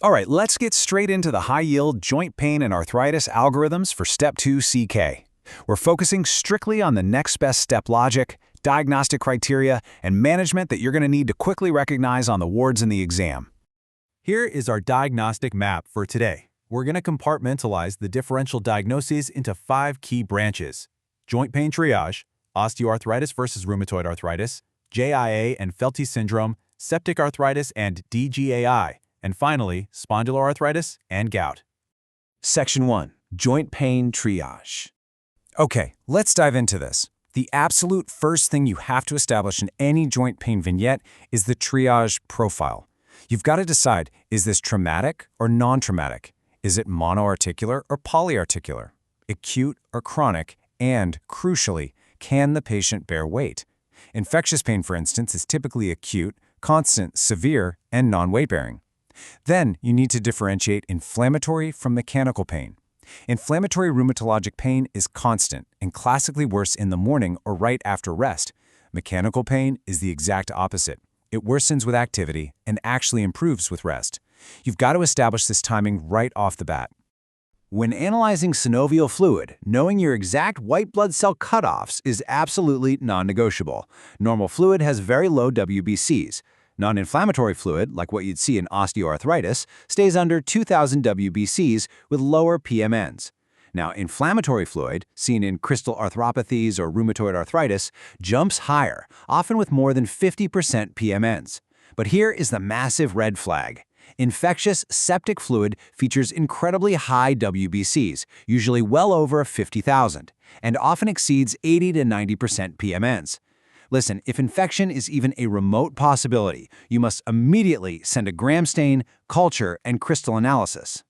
All right, let's get straight into the high-yield joint pain and arthritis algorithms for Step 2 CK. We're focusing strictly on the next best step logic, diagnostic criteria, and management that you're going to need to quickly recognize on the wards in the exam. Here is our diagnostic map for today. We're going to compartmentalize the differential diagnoses into 5 key branches: joint pain triage, osteoarthritis versus rheumatoid arthritis, JIA and Felty syndrome, septic arthritis and DGAI, and finally, spondyloarthritis and gout. Section 1. Joint pain triage. Okay, let's dive into this. The absolute first thing you have to establish in any joint pain vignette is the triage profile. You've got to decide, is this traumatic or non-traumatic? Is it monoarticular or polyarticular? Acute or chronic? And, crucially, can the patient bear weight? Infectious pain, for instance, is typically acute, constant, severe, and non-weight-bearing. Then, you need to differentiate inflammatory from mechanical pain. Inflammatory rheumatologic pain is constant and classically worse in the morning or right after rest. Mechanical pain is the exact opposite. It worsens with activity and actually improves with rest. You've got to establish this timing right off the bat. When analyzing synovial fluid, knowing your exact white blood cell cutoffs is absolutely non-negotiable. Normal fluid has very low WBCs. Non-inflammatory fluid, like what you'd see in osteoarthritis, stays under 2,000 WBCs with lower PMNs. Now, inflammatory fluid, seen in crystal arthropathies or rheumatoid arthritis, jumps higher, often with more than 50% PMNs. But here is the massive red flag. Infectious septic fluid features incredibly high WBCs, usually well over 50,000, and often exceeds 80 to 90% PMNs. Listen, if infection is even a remote possibility, you must immediately send a gram stain, culture, and crystal analysis.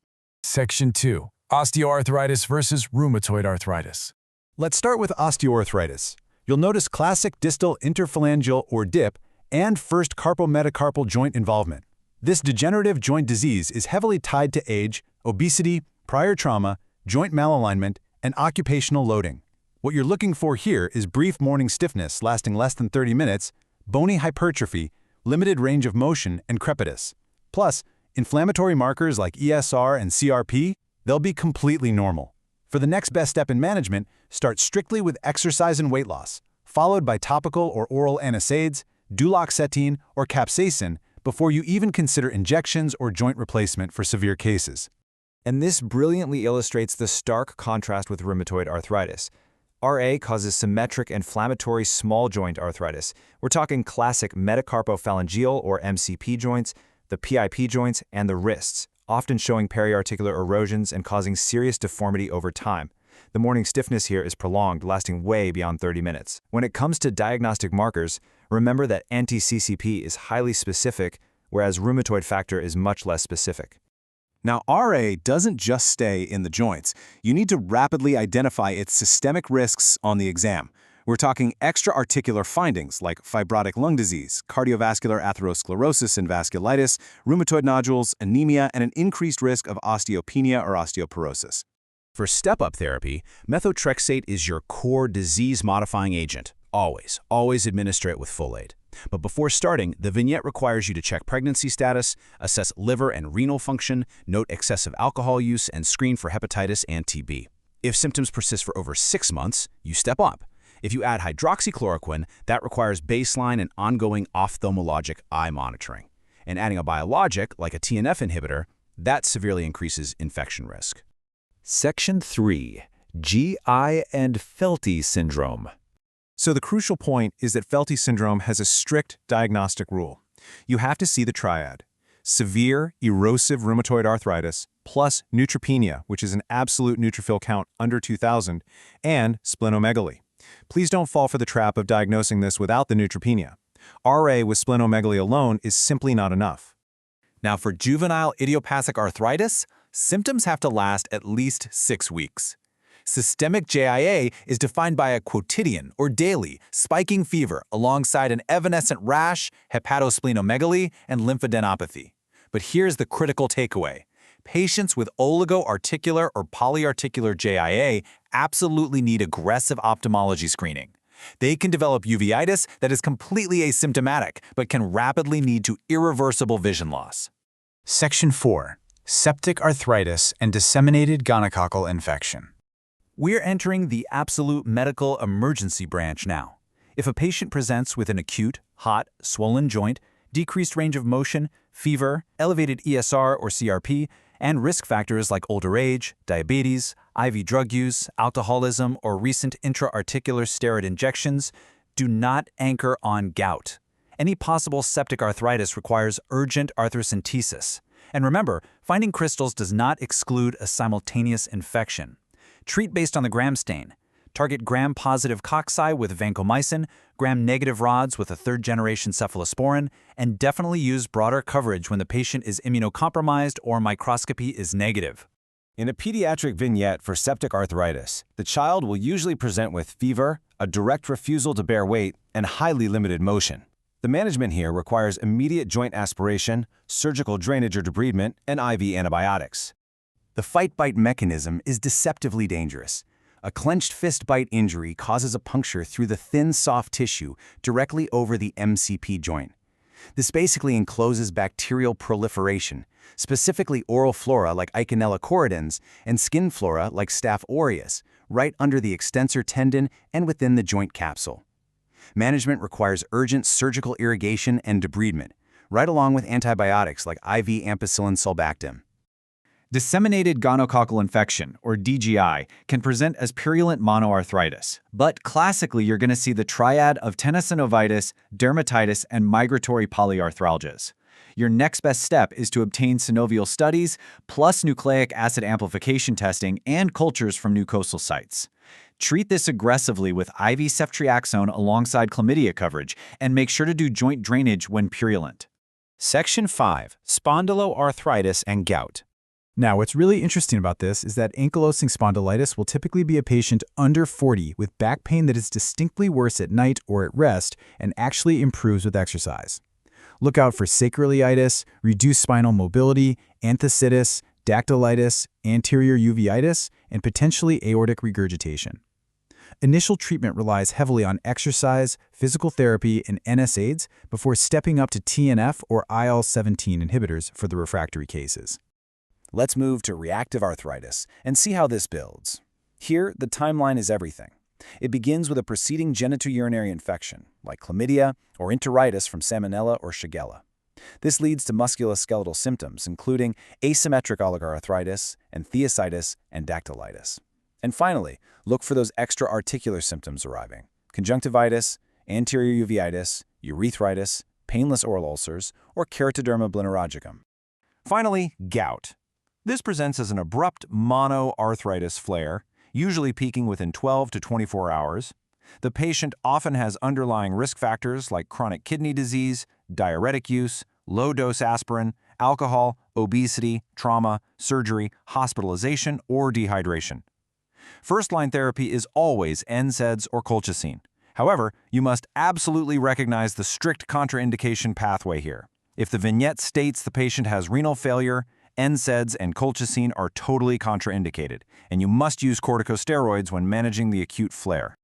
Section 2. Osteoarthritis versus rheumatoid arthritis. Let's start with osteoarthritis. You'll notice classic distal interphalangeal or DIP and first carpometacarpal joint involvement. This degenerative joint disease is heavily tied to age, obesity, prior trauma, joint malalignment, and occupational loading. What you're looking for here is brief morning stiffness lasting less than 30 minutes, bony hypertrophy, limited range of motion, and crepitus. Plus, inflammatory markers like ESR and CRP, they'll be completely normal. For the next best step in management, start strictly with exercise and weight loss, followed by topical or oral NSAIDs, duloxetine, or capsaicin before you even consider injections or joint replacement for severe cases. And this brilliantly illustrates the stark contrast with rheumatoid arthritis. RA causes symmetric inflammatory small joint arthritis. We're talking classic metacarpophalangeal or MCP joints, the PIP joints, and the wrists, often showing periarticular erosions and causing serious deformity over time. The morning stiffness here is prolonged, lasting way beyond 30 minutes. When it comes to diagnostic markers, remember that anti-CCP is highly specific, whereas rheumatoid factor is much less specific. Now, RA doesn't just stay in the joints. You need to rapidly identify its systemic risks on the exam. We're talking extra-articular findings like fibrotic lung disease, cardiovascular atherosclerosis and vasculitis, rheumatoid nodules, anemia, and an increased risk of osteopenia or osteoporosis. For step-up therapy, methotrexate is your core disease-modifying agent. Always administer it with folate. But before starting, the vignette requires you to check pregnancy status, assess liver and renal function, note excessive alcohol use, and screen for hepatitis and TB. If symptoms persist for over 6 months, you step up. If you add hydroxychloroquine, that requires baseline and ongoing ophthalmologic eye monitoring. And adding a biologic, like a TNF inhibitor, that severely increases infection risk. Section 3. GI and Felty syndrome. So the crucial point is that Felty syndrome has a strict diagnostic rule. You have to see the triad: severe erosive rheumatoid arthritis plus neutropenia, which is an absolute neutrophil count under 2,000, and splenomegaly. Please don't fall for the trap of diagnosing this without the neutropenia. RA with splenomegaly alone is simply not enough. Now, for juvenile idiopathic arthritis, symptoms have to last at least 6 weeks. Systemic JIA is defined by a quotidian or daily spiking fever alongside an evanescent rash, hepatosplenomegaly, and lymphadenopathy. But here's the critical takeaway. Patients with oligoarticular or polyarticular JIA absolutely need aggressive ophthalmology screening. They can develop uveitis that is completely asymptomatic but can rapidly lead to irreversible vision loss. Section 4. Septic arthritis and disseminated gonococcal infection. We're entering the absolute medical emergency branch now. If a patient presents with an acute, hot, swollen joint, decreased range of motion, fever, elevated ESR or CRP, and risk factors like older age, diabetes, IV drug use, alcoholism, or recent intra-articular steroid injections, do not anchor on gout. Any possible septic arthritis requires urgent arthrocentesis. And remember, finding crystals does not exclude a simultaneous infection. Treat based on the gram stain. Target gram-positive cocci with vancomycin, gram-negative rods with a third-generation cephalosporin, and definitely use broader coverage when the patient is immunocompromised or microscopy is negative. In a pediatric vignette for septic arthritis, the child will usually present with fever, a direct refusal to bear weight, and highly limited motion. The management here requires immediate joint aspiration, surgical drainage or debridement, and IV antibiotics. The fight-bite mechanism is deceptively dangerous. A clenched fist bite injury causes a puncture through the thin, soft tissue directly over the MCP joint. This basically encloses bacterial proliferation, specifically oral flora like Eikenella corridans and skin flora like Staph aureus, right under the extensor tendon and within the joint capsule. Management requires urgent surgical irrigation and debridement, right along with antibiotics like IV ampicillin sulbactam. Disseminated gonococcal infection, or DGI, can present as purulent monoarthritis, but classically you're going to see the triad of tenosynovitis, dermatitis, and migratory polyarthralgias. Your next best step is to obtain synovial studies, plus nucleic acid amplification testing and cultures from mucosal sites. Treat this aggressively with IV ceftriaxone alongside chlamydia coverage, and make sure to do joint drainage when purulent. Section 5. Spondyloarthritis and gout. Now, what's really interesting about this is that ankylosing spondylitis will typically be a patient under 40 with back pain that is distinctly worse at night or at rest and actually improves with exercise. Look out for sacroiliitis, reduced spinal mobility, enthesitis, dactylitis, anterior uveitis, and potentially aortic regurgitation. Initial treatment relies heavily on exercise, physical therapy, and NSAIDs before stepping up to TNF or IL-17 inhibitors for the refractory cases. Let's move to reactive arthritis and see how this builds. Here, the timeline is everything. It begins with a preceding genitourinary infection, like chlamydia or enteritis from Salmonella or Shigella. This leads to musculoskeletal symptoms, including asymmetric oligoarthritis, enthesitis, and dactylitis. And finally, look for those extra-articular symptoms arriving: conjunctivitis, anterior uveitis, urethritis, painless oral ulcers, or keratoderma blenurogicum. Finally, gout. This presents as an abrupt monoarthritis flare, usually peaking within 12 to 24 hours. The patient often has underlying risk factors like chronic kidney disease, diuretic use, low-dose aspirin, alcohol, obesity, trauma, surgery, hospitalization, or dehydration. First-line therapy is always NSAIDs or colchicine. However, you must absolutely recognize the strict contraindication pathway here. If the vignette states the patient has renal failure, NSAIDs and colchicine are totally contraindicated, and you must use corticosteroids when managing the acute flare.